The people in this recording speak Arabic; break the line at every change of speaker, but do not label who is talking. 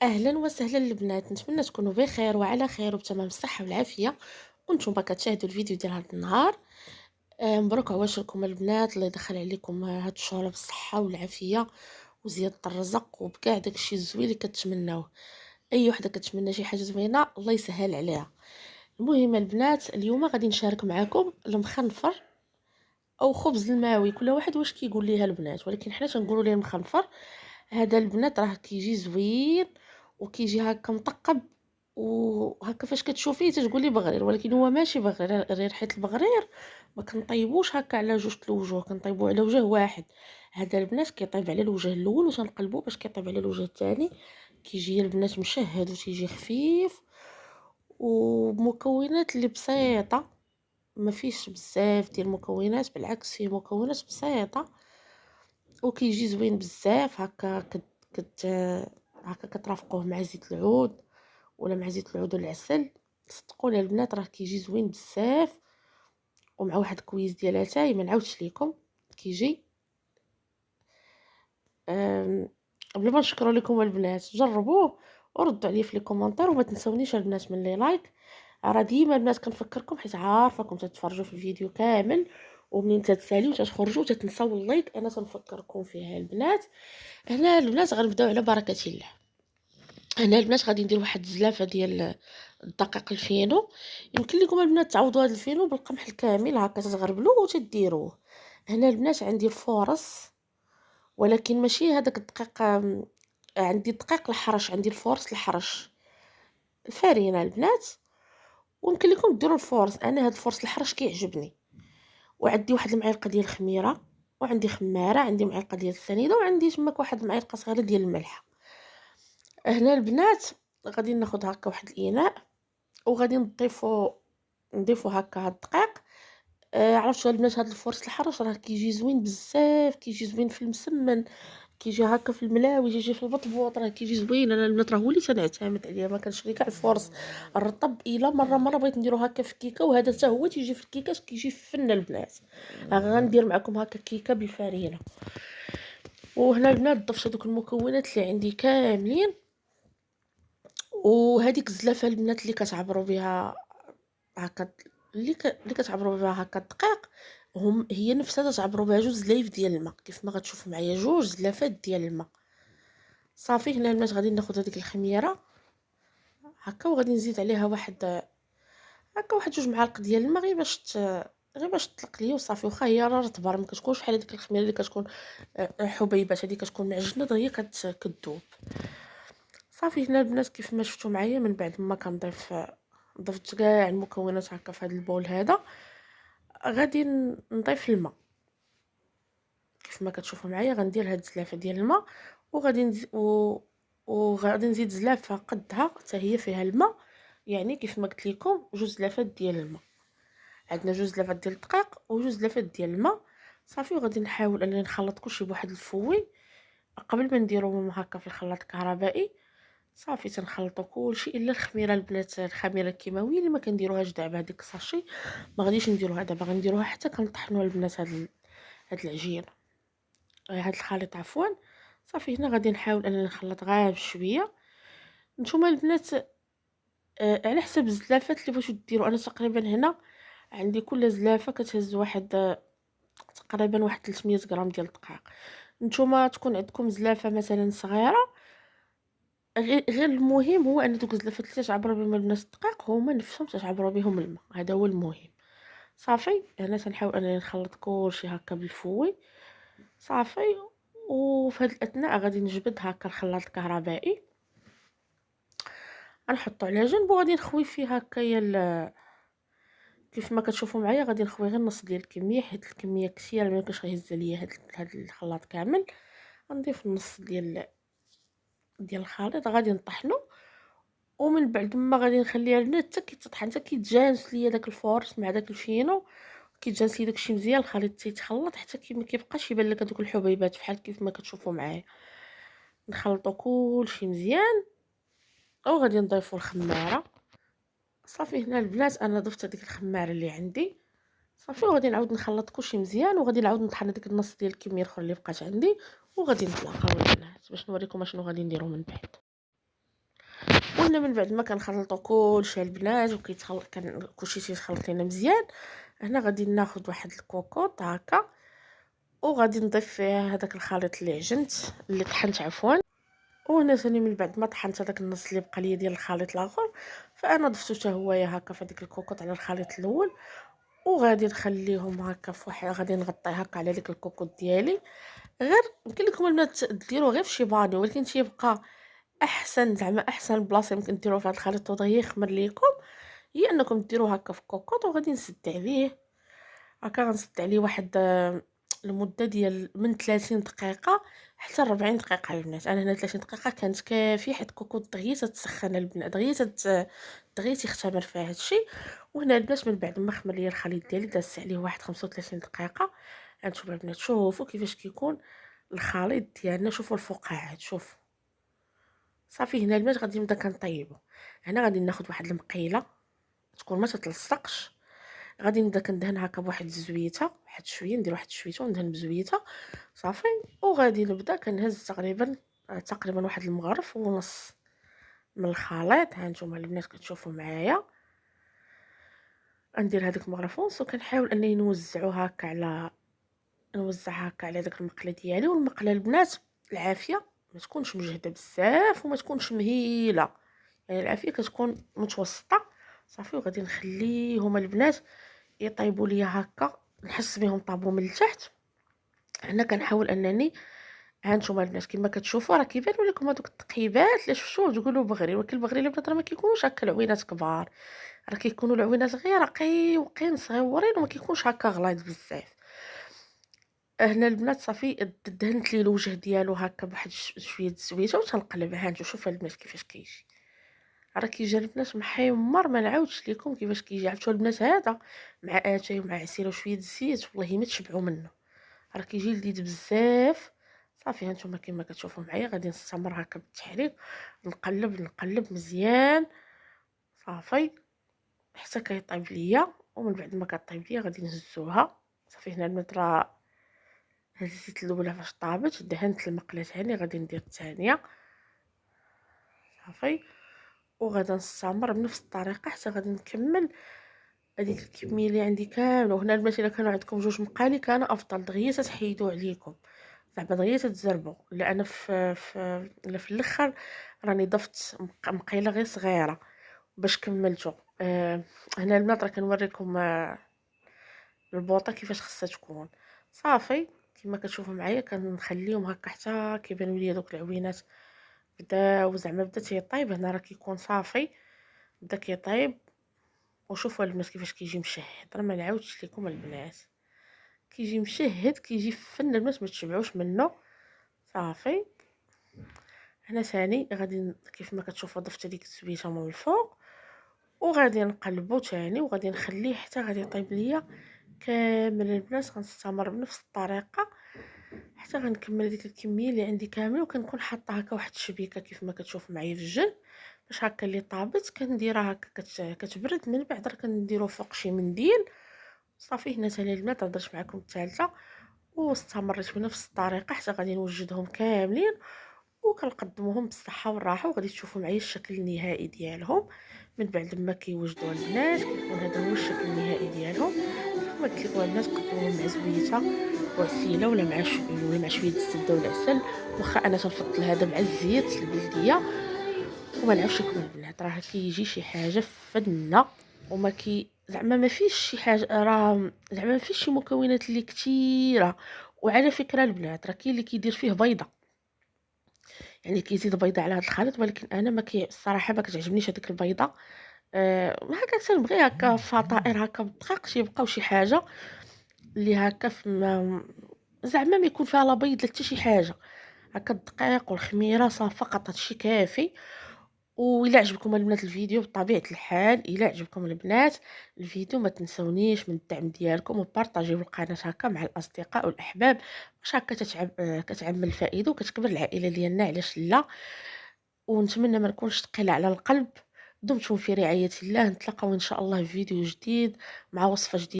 اهلا وسهلا البنات، نتمنى تكونوا بخير وعلى خير وبتمام الصحه والعافيه. وانتم كتشاهدوا الفيديو ديال هذا النهار. مبروك عواشركم البنات، الله يدخل عليكم هاد الشهور بالصحه والعافيه وزياده الرزق وبكاع داكشي الزوين اللي كتمناوه. اي وحده كتمنى شي حاجه زوينه الله يسهل عليها. المهم البنات، اليوم غادي نشارك معكم المخنفر او خبز الماوي، كل واحد واش كيقول ليها البنات، ولكن حنا تنقولوا ليه المخنفر. هذا البنات راه كيجي زوين وكيجي هكا مطقب، وهكا فاش كتشوفيه تتقولي بغرير، ولكن هو ماشي بغرير، حيت البغرير ما كنطيبوش هكا على جوج الوجوه، كنطيبوه على وجه واحد. هذا البنات كيطيب على الوجه الاول وتنقلبوه باش كيطيب على الوجه الثاني. كيجي البنات مشهد وتيجي خفيف ومكونات اللي بسيطه، ما فيش بزاف ديال المكونات، بالعكس فيه مكونات بسيطه وكيجي زوين بزاف. هكا كت هكا كترافقوه مع زيت العود ولا مع زيت العود والعسل. صدقوني البنات راه كيجي زوين بزاف، ومع واحد كويس ديال اتاي ما نعاودش لكم كيجي. قبل ما نشكروا لكم البنات جربوه وردوا عليه في لي كومونتير، وما تنسونيش البنات من لي لايك. راه ديما البنات كنفكركم حيت عارفاكم تتفرجوا في الفيديو كامل، ومنين تتساليو تتخرجوا تتنساو اللايك، انا تنفكركم فيها البنات. هنا البنات غنبداو على بركه الله. هنا البنات غادي ندير واحد الزلافه ديال الدقيق الفينو. يمكن لكم البنات تعوضوا هذا الفينو بالقمح الكامل، هكا تتغربلوه وتديروه. هنا البنات عندي الفورص، ولكن ماشي هذاك الدقيق. عندي الدقيق الحرش، عندي الفورص الحرش الفارينه البنات. ويمكن لكم ديروا الفورص، انا هذا الفورص الحرش كيعجبني. وعندي واحد المعلقه ديال الخميره، وعندي خماره، عندي معلقه ديال السنيده، وعندي تماك واحد المعلقه صغيره ديال الملح. هنا البنات غادي ناخذ هكا واحد الاناء وغادي نضيفو هكا هاد الدقيق. عرفتوا البنات هاد الفرص الحرش راه كيجي زوين بزاف، كيجي زوين في المسمن، كيجي هكا في الملاوي، كيجي في البطبوط، راه كيجي زوين. انا البنات راه هو اللي تنعتمد عليه، ما كنشري كاع الفرص الرطب. الا مره بغيت نديرو هكا في الكيكه، وهذا حتى هو تيجي في الكيكات كيجي فن البنات. غندير معكم هكا كيكه بالفرينه. وهنا البنات ضفت هذوك المكونات اللي عندي كاملين، وهذيك الزلافه البنات اللي كتعبروا بها هكا، اللي كتعبروا بها هكا الدقيق، هي نفسها تعبروا بها جوج زلايف ديال الماء، كيف ما غتشوفوا معايا جوج زلافات ديال الماء. صافي هنا البنات غادي ناخذ هذيك الخميره هكا، وغادي نزيد عليها واحد جوج معالق ديال الماء، غير باش تطلق ليا وصافي. واخا هي راه رطبه، راه ما كتكونش بحال هذيك الخميره اللي كتكون حبيبات، هذه كتكون معجنه هي كتذوب. صافي هنا البنات كيف ما شفتوا معايا، من بعد ما كنضيف ضفت كاع المكونات هكا في هذا البول هذا، غادي نضيف الماء. كيف ما كتشوفوا معايا غندير هاد الزلافه ديال الماء، وغادي وغادي نزيد زلافه قدها حتى هي فيها الماء. يعني كيف ما قلت لكم جوج زلافات ديال الماء، عندنا جوج زلافات ديال الدقيق وجوج زلافات ديال الماء. صافي وغادي نحاول انني نخلط كلشي بواحد الفوي قبل ما نديروهم هكا في الخلاط الكهربائي. صافي تنخلطوا كلشي الا الخميره البنات، الخميره الكيماويه اللي ما كنديروهاش دابا، هذيك الساشي ما غاديش نديروها دابا، غنديروها حتى كنطحنوا البنات هاد العجين، هاد الخليط عفوا. صافي هنا غادي نحاول انني نخلط غير بشويه. نتوما البنات على حسب الزلافات اللي بغيتو ديروا. انا تقريبا هنا عندي كل زلافه كتهز واحد تقريبا واحد 300 غرام ديال الدقيق. نتوما تكون عندكم زلافه مثلا صغيره، غير المهم هو ان دوك الزلافات اللي تعبروا بهم البنات الدقيق هما نفسهم تعبروا بهم الماء، هذا هو المهم. صافي هنا تنحاول انني نخلط كلشي هكا بالفوي. صافي وفي هاد الاثناء غادي نجبد هكا الخلاط الكهربائي، غنحطو على جنب وغادي نخوي فيه هكايا كيف ما كتشوفوا معايا. غادي نخوي غير نص ديال الكميه، حيت الكميه كثيره ما يمكنش غيهز ليا هاد الخلاط كامل. غنضيف النص ديال الخليط، غادي نطحنو، ومن بعد ما غادي نخليها البنات حتى كيتطحن، حتى كيتجانس ليا داك الفورس مع داك الفينو، كيتجانس ليا داكشي مزيان، الخليط تيتخلط حتى ما كيبقاش يبان لك هذوك الحبيبات بحال كيف ما كتشوفوا معايا. نخلطوا كلشي مزيان وغادي نضيفوا الخماره. صافي هنا البنات انا ضفت هذيك الخماره اللي عندي. صافي وغادي نعاود نخلط كلشي مزيان، وغادي نعاود نطحن ديك النص ديال الكميه الاخرى اللي بقات عندي، وغادي نتلاقاو البنات باش نوريكم اشنو غادي نديرو من بعد. وهنا من بعد ما كنخلطوا كلشي البنات كلشي تيتخلط لينا مزيان. هنا غادي ناخذ واحد الكوكوط هكا وغادي نضيف فيها هذاك الخليط اللي عجنت اللي طحنت عفوا. وهنا ثاني من بعد ما طحنت هذاك النص اللي بقى لي ديال الخليط الاخر، فانا ضفتو حتى هويا هكا في هذيك الكوكوط على الخليط الاول، وغادي نخليهم هكا في واحد، غادي نغطي هكا على ديك الكوكوط ديالي. غير يمكن لكم البنات ديروه غير في شي بانيو، ولكن تيبقى احسن، زعما احسن بلاصه يمكن ديروه في هذا الخليط وغادي يخمر ليكم هي انكم ديروه هكا في كوكوط. وغادي نسد عليه هكا، غنسد عليه واحد المده ديال من 30 دقيقه حتى 40 دقيقه البنات. انا هنا 30 دقيقه كانت كافي، حيت كوكوط دغيا تسخن البنات، دغيا تيختمر فيها هادشي. وهنا البنات من بعد ما خمر ليا الخليط ديالي دازت عليه واحد 35 دقيقه. هانتوما البنات شوفوا كيفاش كيكون الخليط ديالنا، شوفوا الفقاعات، شوف صافي. هنا البنات غادي نبدا كنطيبو. هنا غادي ناخذ واحد المقيله تكون ما تتلصقش، غادي نبدا كندهن هكا بواحد الزويته، واحد شويه ندير واحد شويته وندهن بزويته صافي. وغادي نبدا كنهز تقريبا واحد المغرف ونص من الخليط. ها نتوما البنات كتشوفوا معايا، غندير هذاك المغرف ونص وكنحاول انني نوزع هكا على داك المقله ديالي. والمقله البنات العافيه ما تكونش مجهده بزاف وما تكونش مهيله، يعني العافيه كتكون متوسطه صافي. وغادي نخليهم البنات يطيبوا ليا هكا، نحس بهم طابوا من التحت. هنا كنحاول انني، ها نتوما البنات كما كتشوفوا راه كيبانوا لكم هذوك التقيبات اللي شفتوا تقولوا بغري، ولكن البغري البنات راه ما كيكونوش هكا العوينات كبار، راه كيكونوا العوينات غير رقيقين صغيورين وما كيكونش هكا غليظ بزاف. هنا البنات صافي دهنت لي الوجه ديالو هكا بواحد شويه الزويته وتنقلب. ها نتو شوفوا البنات كيفاش كيجي، راه كيجي البنات محمر، ما نعاودش لكم كيفاش كيجي. عرفتوا البنات هذا مع اتاي ومع عسير وشويه الزيت والله ما تشبعوا منه، راه كيجي لذيذ بزاف صافي. هانتوما كما كتشوفوا معايا غادي نستمر هكا بالتحريك، نقلب مزيان صافي حتى كيطيب ليا. ومن بعد ما كطيب ليا غادي نهزوها صافي. هنا البنات راه هزيت الاولى فاش طابت، دهنت المقله ثاني، غادي ندير الثانيه صافي. وغادا نستمر بنفس الطريقه حتى غادي نكمل هذيك الكميه اللي عندي كامله. وهنا البنات الا كانوا عندكم جوج مقالي كان افضل، دغيا تحيدوا عليكم، زعما دغيا تتزربوا. لا انا في الاخر راني ضفت مقيله غير صغيره باش كملتو. هنا البنات راه كنوريكم البوطه كيفاش خصها تكون صافي. كما كتشوفوا معايا كنخليهم هكا حتى كيبانوا لي دوك العوينات بدا تيطيب. هنا راه كيكون صافي بدا كيطيب. وشوفوا البنات كيفاش كيجي مشهد، راه ما نعاودش لكم البنات كيجي مشهد، كيجي فن البنات ما تشبعوش منه صافي. هنا ثاني غادي كيف ما كتشوفوا ضفت ديك الزويته من الفوق وغادي نقلبو ثاني وغادي نخليه حتى غادي يطيب ليا كامل البنات. غنستمر بنفس الطريقه حتى غنكمل ديك الكميه اللي عندي كامله. وكنكون حاطه هكا واحد الشبيكه كيف ما كتشوفوا معايا في الجنب باش هكا اللي طابت كنديرها هكا كتبرد، من بعد راه كنديرو فوق شي منديل صافي. هنا ثاني البنات هضرت معكم الثالثه واستمريت بنفس الطريقه حتى غادي نوجدهم كاملين وكنقدموهم بالصحه والراحه. وغادي تشوفوا معايا الشكل النهائي ديالهم من بعد ما كيوجدوا البنات. كيكون هذا هو الشكل النهائي ديالهم. كما قلت لكم البنات قدموهم مع زويته وعسيله ولا مع شويه الزبده والعسل، واخا انا تنفضل هذا مع الزيت البلديه. وما نعرفش لكم البنات راه كيجي شي حاجه فنه وما زعما ما فيش شي حاجه، راه زعما ما فيش شي مكونات اللي كثيره. وعلى فكره البنات راه كاين اللي كيدير فيه بيضه، يعني كيزيد بيضه على هذا الخليط، ولكن انا الصراحه ما كتعجبنيش هذيك البيضه. هكا تنبغي هكا فطائر هكا بالدقيق يبقاو شي حاجه اللي هكا زعما ما يكون فيها لا بيض لا حتى شي حاجه، هكا الدقيق والخميره صافي فقط هادشي كافي. وإلا عجبكم البنات الفيديو بطبيعه الحال، إلا عجبكم البنات الفيديو ما تنسونيش من الدعم ديالكم وبارطاجيو القناه هكا مع الاصدقاء والاحباب باش هكا كتعم الفائده وكتكبر العائله ديالنا، علاش لا. ونتمنى ما نكونش ثقيله على القلب. دمتم في رعايه الله، نتلاقاو ان شاء الله في فيديو جديد مع وصفه جديده.